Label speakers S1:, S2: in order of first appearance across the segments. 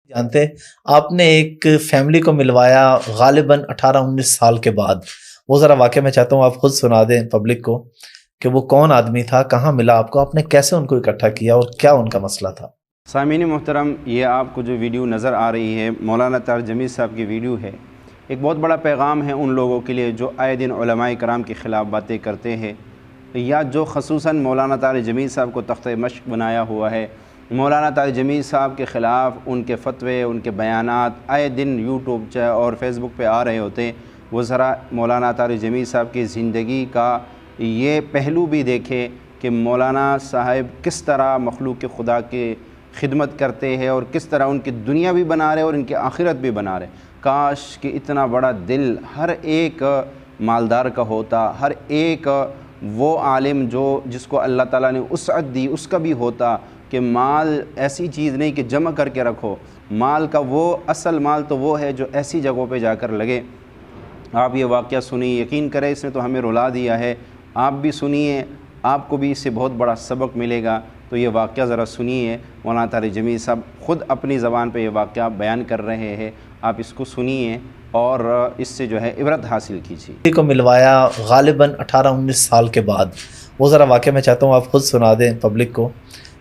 S1: جانتے آپ نے ایک فیملی کو ملوایا غالباً 18-19 سال کے بعد، وہ ذرا واقعہ میں چاہتا ہوں آپ خود سنا دیں پبلک کو کہ وہ کون آدمی تھا، کہاں ملا آپ نے کیسے ان کو اکٹھا کیا اور کیا ان کا مسئلہ تھا۔
S2: سامعین محترم، یہ آپ کو جو ویڈیو نظر آ رہی ہے مولانا طاہر جمیل صاحب کی ویڈیو ہے۔ ایک بہت بڑا پیغام ہے ان لوگوں کے لیے جو آئے دن علماء کرام کے خلاف باتیں کرتے ہیں، یا جو خصوصاً مولانا طاہر جمیل صاحب کو تختہ مشق بنایا ہوا ہے۔ مولانا طاہر جمیل صاحب کے خلاف ان کے فتوے، ان کے بیانات آئے دن یوٹیوب اور فیس بک پہ آ رہے ہوتے ہیں۔ وہ ذرا مولانا طاہر جمیل صاحب کی زندگی کا یہ پہلو بھی دیکھے کہ مولانا صاحب کس طرح مخلوق خدا کے خدمت کرتے ہیں اور کس طرح ان کی دنیا بھی بنا رہے اور ان کی آخرت بھی بنا رہے۔ کاش کہ اتنا بڑا دل ہر ایک مالدار کا ہوتا، ہر ایک وہ عالم جس کو اللہ تعالیٰ نے وسعت دی اس کا بھی ہوتا کہ مال ایسی چیز نہیں کہ جمع کر کے رکھو، مال کا وہ اصل مال تو وہ ہے جو ایسی جگہوں پہ جا کر لگے۔ آپ یہ واقعہ سنیے، یقین کریں اس نے تو ہمیں رلا دیا ہے، آپ بھی سنیے، آپ کو بھی اس سے بہت بڑا سبق ملے گا۔ تو یہ واقعہ ذرا سنیے، مولانا طاہر جمیل صاحب خود اپنی زبان پہ یہ واقعہ بیان کر رہے ہیں، آپ اس کو سنیے اور اس سے جو ہے عبرت حاصل کیجیے۔
S1: کو ملوایا غالباً 18-19 سال کے بعد، وہ ذرا واقعہ میں چاہتا ہوں آپ خود سنا دیں پبلک کو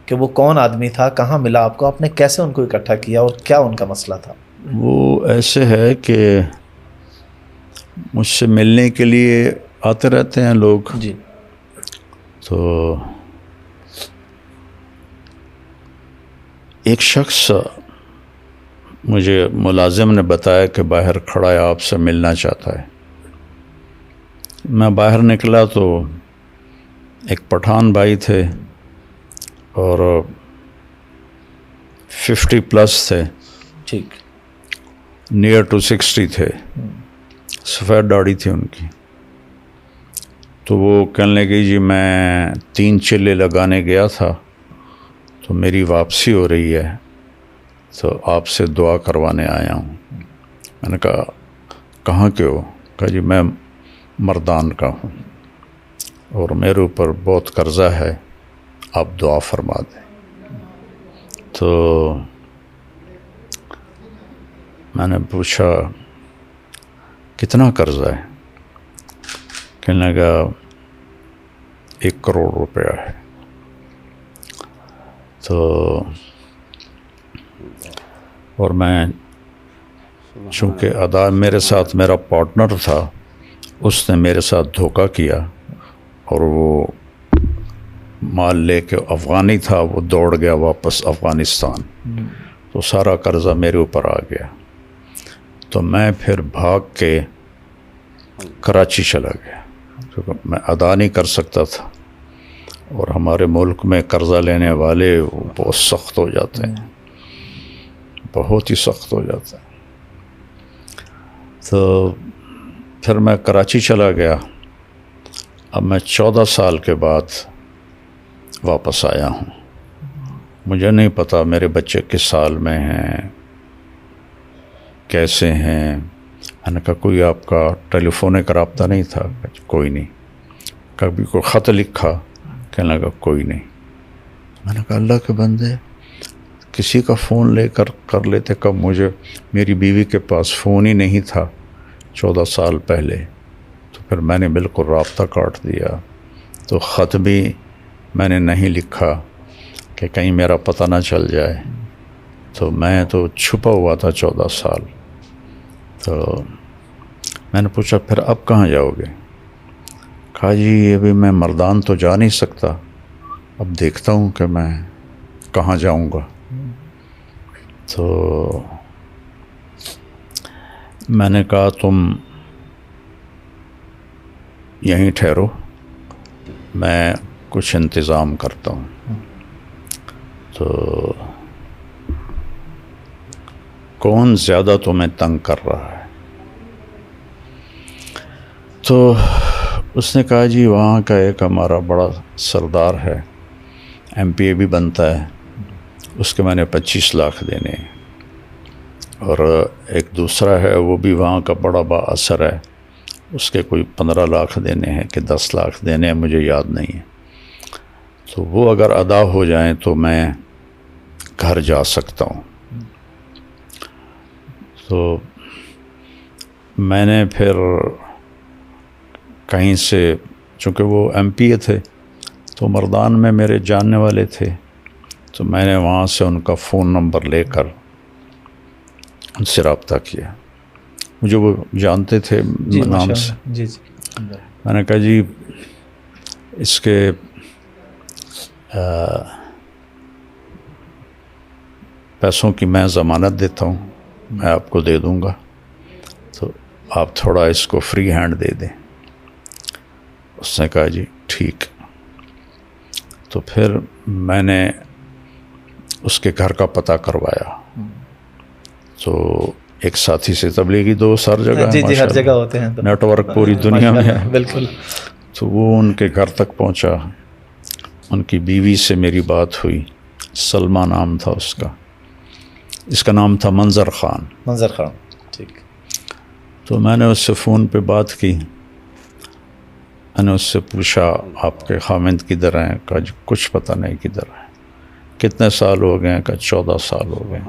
S1: کہ وہ کون آدمی تھا، کہاں ملا آپ نے کیسے ان کو اکٹھا کیا اور کیا ان کا مسئلہ تھا۔
S3: وہ ایسے ہے کہ مجھ سے ملنے کے لیے آتے رہتے ہیں لوگ
S1: جی،
S3: تو ایک شخص مجھے ملازم نے بتایا کہ باہر کھڑا ہے، آپ سے ملنا چاہتا ہے۔ میں باہر نکلا تو ایک پٹھان بھائی تھے اور 50+ تھے،
S1: ٹھیک،
S3: نیئر ٹو 60 تھے، سفید داڑھی تھی ان کی۔ تو وہ کہنے لگے جی میں 3 چلے لگانے گیا تھا تو میری واپسی ہو رہی ہے تو آپ سے دعا کروانے آیا ہوں۔ میں نے کہا کہاں کے ہو؟ کہا جی میں مردان کا ہوں اور میرے اوپر بہت قرضہ ہے، آپ دعا فرما دیں۔ تو میں نے پوچھا کتنا قرضہ ہے؟ کہنے لگا 1 کروڑ روپیہ ہے۔ تو اور میں چونکہ ادا میرے ساتھ میرا پارٹنر تھا، اس نے میرے ساتھ دھوکہ کیا اور وہ مال لے کے افغانی تھا، وہ دوڑ گیا واپس افغانستان، تو سارا قرضہ میرے اوپر آ گیا۔ تو میں پھر بھاگ کے کراچی چلا گیا کیونکہ میں ادا نہیں کر سکتا تھا، اور ہمارے ملک میں قرضہ لینے والے بہت سخت ہو جاتے ہیں، بہت ہی سخت ہو جاتا ہے۔ تو پھر میں کراچی چلا گیا۔ اب میں 14 سال کے بعد واپس آیا ہوں۔ مجھے نہیں پتا میرے بچے کس سال میں ہیں، کیسے ہیں۔ میں نے کہا کوئی آپ کا ٹیلی فونک رابطہ نہیں تھا؟ کوئی نہیں۔ کبھی کوئی خط لکھا؟ کہنے لگا کوئی نہیں۔ میں نے کہا اللہ کے بندے، کسی کا فون لے کر لیتے۔ کب مجھے میری بیوی کے پاس فون ہی نہیں تھا 14 سال پہلے، تو پھر میں نے بالکل رابطہ کاٹ دیا۔ تو خط بھی میں نے نہیں لکھا کہ کہیں میرا پتہ نہ چل جائے، تو میں تو چھپا ہوا تھا 14 سال۔ تو میں نے پوچھا پھر اب کہاں جاؤ گے؟ کہا جی ابھی میں مردان تو جا نہیں سکتا، اب دیکھتا ہوں کہ میں کہاں جاؤں گا۔ تو میں نے کہا تم یہیں ٹھہرو، میں کچھ انتظام کرتا ہوں۔ تو کون زیادہ تمہیں تنگ کر رہا ہے؟ تو اس نے کہا جی وہاں کا ایک ہمارا بڑا سردار ہے، MP بھی بنتا ہے، اس کے میں نے 25 لاکھ دینے ہیں، اور ایک دوسرا ہے وہ بھی وہاں کا بڑا با اثر ہے، اس کے کوئی 15 لاکھ دینے ہیں کہ 10 لاکھ دینے ہیں، مجھے یاد نہیں ہے۔ تو وہ اگر ادا ہو جائیں تو میں گھر جا سکتا ہوں۔ تو میں نے پھر کہیں سے، چونکہ وہ ایم پی اے تھے تو مردان میں میرے جاننے والے تھے، تو میں نے وہاں سے ان کا فون نمبر لے کر ان سے رابطہ کیا. مجھے وہ جانتے تھے نام سے.
S1: جی
S3: میں نے کہا جی اس کے پیسوں کی میں ضمانت دیتا ہوں، میں آپ کو دے دوں گا، تو آپ تھوڑا اس کو فری ہینڈ دے دیں. اس نے کہا جی ٹھیک. تو پھر میں نے اس کے گھر کا پتہ کروایا. تو ایک ساتھی سے تبلیغی دوست ہر جگہ
S1: جی ہر جگہ ہوتے ہیں،
S3: نیٹ ورک پوری دنیا میں ہے.
S1: بالکل.
S3: تو وہ ان کے گھر تک پہنچا. ان کی بیوی سے میری بات ہوئی، سلمہ نام تھا اس کا، اس کا نام تھا منظر خان.
S1: منظر خان، ٹھیک.
S3: تو میں نے اس سے فون پہ بات کی. میں نے اس سے پوچھا آپ کے خامند کدھر ہیں؟ کہا جی کچھ پتہ نہیں کدھر ہیں. کتنے سال ہو گئے ہیں؟ کہا 14 سال ہو گئے.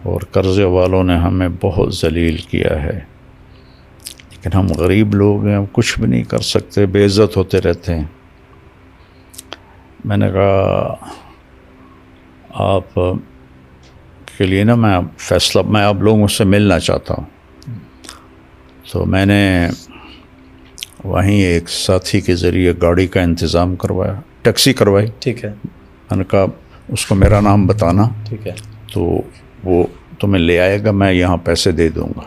S3: اور قرضے والوں نے ہمیں بہت ذلیل کیا ہے، لیکن ہم غریب لوگ ہیں، ہم کچھ بھی نہیں کر سکتے، بے عزت ہوتے رہتے ہیں. میں نے کہا آپ کے لیے نا میں فیصلہ، میں آپ لوگوں سے ملنا چاہتا ہوں. تو میں نے وہیں ایک ساتھی کے ذریعے گاڑی کا انتظام کروایا، ٹیکسی کروائی.
S1: ٹھیک ہے.
S3: میں نے کہا اس کو میرا نام بتانا،
S1: ٹھیک ہے.
S3: تو وہ تمہیں لے آئے گا، میں یہاں پیسے دے دوں گا.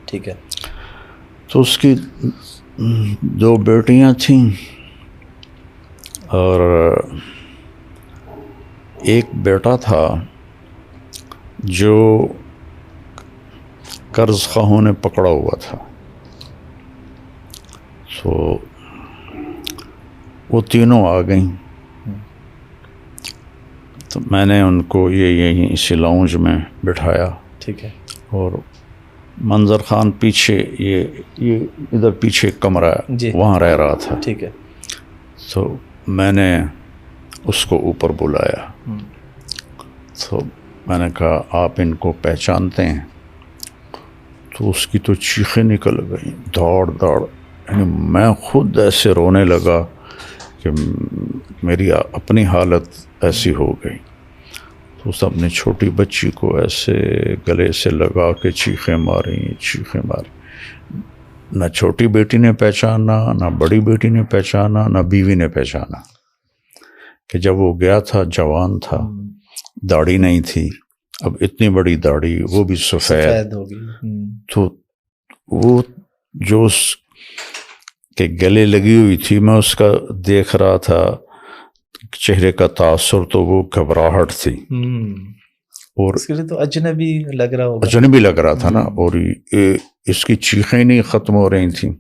S1: ٹھیک ہے.
S3: تو اس کی 2 بیٹیاں تھیں اور ایک بیٹا تھا جو قرض خواہوں نے پکڑا ہوا تھا. تو وہ تینوں آ گئیں. تو میں نے ان کو یہیں اسی لاؤنج میں بٹھایا.
S1: ٹھیک ہے.
S3: اور منظر خان پیچھے یہ ادھر پیچھے ایک کمرہ ہے،
S1: جی
S3: وہاں رہ رہا تھا.
S1: ٹھیک ہے.
S3: تو میں نے اس کو اوپر بلایا. تو میں نے کہا آپ ان کو پہچانتے ہیں؟ تو اس کی تو چیخیں نکل گئیں، دوڑ، یعنی میں خود ایسے رونے لگا کہ میری اپنی حالت ایسی ہو گئی. تو اس اپنی چھوٹی بچی کو ایسے گلے سے لگا کے چیخیں ماری. نہ چھوٹی بیٹی نے پہچانا، نہ بڑی بیٹی نے پہچانا، نہ بیوی نے پہچانا. کہ جب وہ گیا تھا جوان تھا، داڑھی نہیں تھی، اب اتنی بڑی داڑھی، وہ بھی سفید
S1: ہوگی.
S3: تو وہ جو اس کے گلے لگی ہوئی تھی، میں اس کا دیکھ رہا تھا چہرے کا تاثر، تو وہ گھبراہٹ تھی. اور
S1: اس کے لیے تو اجنبی لگ رہا ہوگا،
S3: اجنبی لگ رہا تھا نا. اور اس کی چیخیں نہیں ختم ہو رہی تھیں.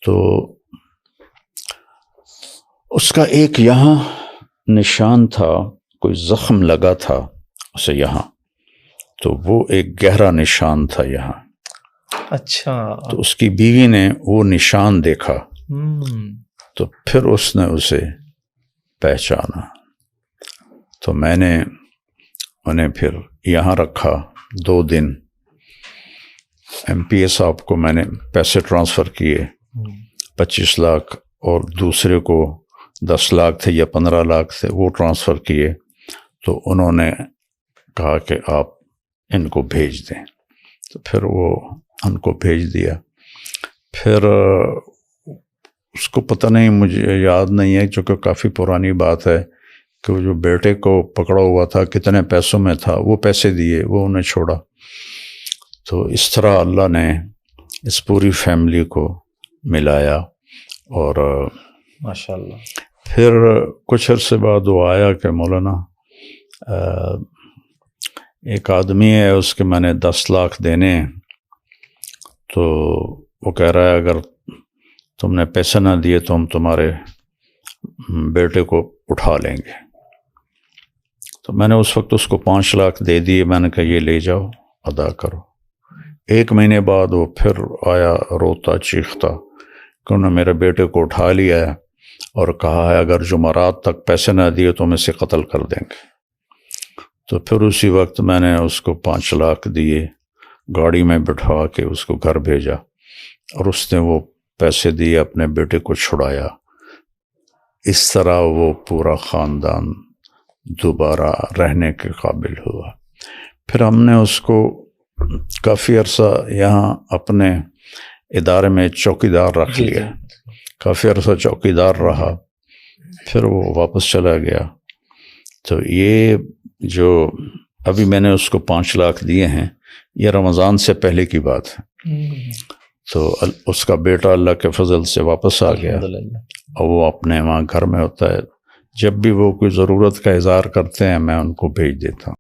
S3: تو اس کا ایک یہاں نشان تھا، کوئی زخم لگا تھا اسے یہاں، تو وہ ایک گہرا نشان تھا یہاں.
S1: اچھا.
S3: تو اس کی بیوی نے وہ نشان دیکھا، تو پھر اس نے اسے پہچانا. تو میں نے انہیں پھر یہاں رکھا 2 دن. ایم پی اے صاحب کو میں نے پیسے ٹرانسفر کیے 25 لاکھ، اور دوسرے کو 10 لاکھ تھے یا 15 لاکھ تھے، وہ ٹرانسفر کیے. تو انہوں نے کہا کہ آپ ان کو بھیج دیں. تو پھر وہ ان کو بھیج دیا. پھر اس کو پتہ نہیں، مجھے یاد نہیں ہے چونکہ کافی پرانی بات ہے، کہ وہ جو بیٹے کو پکڑا ہوا تھا کتنے پیسوں میں تھا، وہ پیسے دیے، وہ انہیں چھوڑا. تو اس طرح اللہ نے اس پوری فیملی کو ملایا. اور
S1: ماشاءاللہ.
S3: پھر کچھ عرصے بعد وہ آیا کہ مولانا ایک آدمی ہے، اس کے میں نے 10 لاکھ دینے ہیں. تو وہ کہہ رہا ہے اگر تم نے پیسے نہ دیے تو ہم تمہارے بیٹے کو اٹھا لیں گے. تو میں نے اس وقت اس کو 5 لاکھ دے دیے. میں نے کہا یہ لے جاؤ، ادا کرو. 1 مہینے بعد وہ پھر آیا روتا چیختا کہ انہوں نے میرے بیٹے کو اٹھا لیا ہے اور کہا ہے اگر جمعرات تک پیسے نہ دیے تو ہم اسے قتل کر دیں گے. تو پھر اسی وقت میں نے اس کو 5 لاکھ دیے گاڑی میں بٹھا کے اس کو گھر بھیجا اور اس نے وہ پیسے دیے اپنے بیٹے کو چھڑایا. اس طرح وہ پورا خاندان دوبارہ رہنے کے قابل ہوا. پھر ہم نے اس کو کافی عرصہ یہاں اپنے ادارے میں چوکیدار رکھ لیا. کافی عرصہ چوکیدار رہا. پھر وہ واپس چلا گیا. تو یہ جو ابھی میں نے اس کو 5 لاکھ دیے ہیں، یہ رمضان سے پہلے کی بات ہے. تو اس کا بیٹا اللہ کے فضل سے واپس آ گیا اور وہ اپنے وہاں گھر میں ہوتا ہے. جب بھی وہ کوئی ضرورت کا اظہار کرتے ہیں میں ان کو بھیج دیتا ہوں.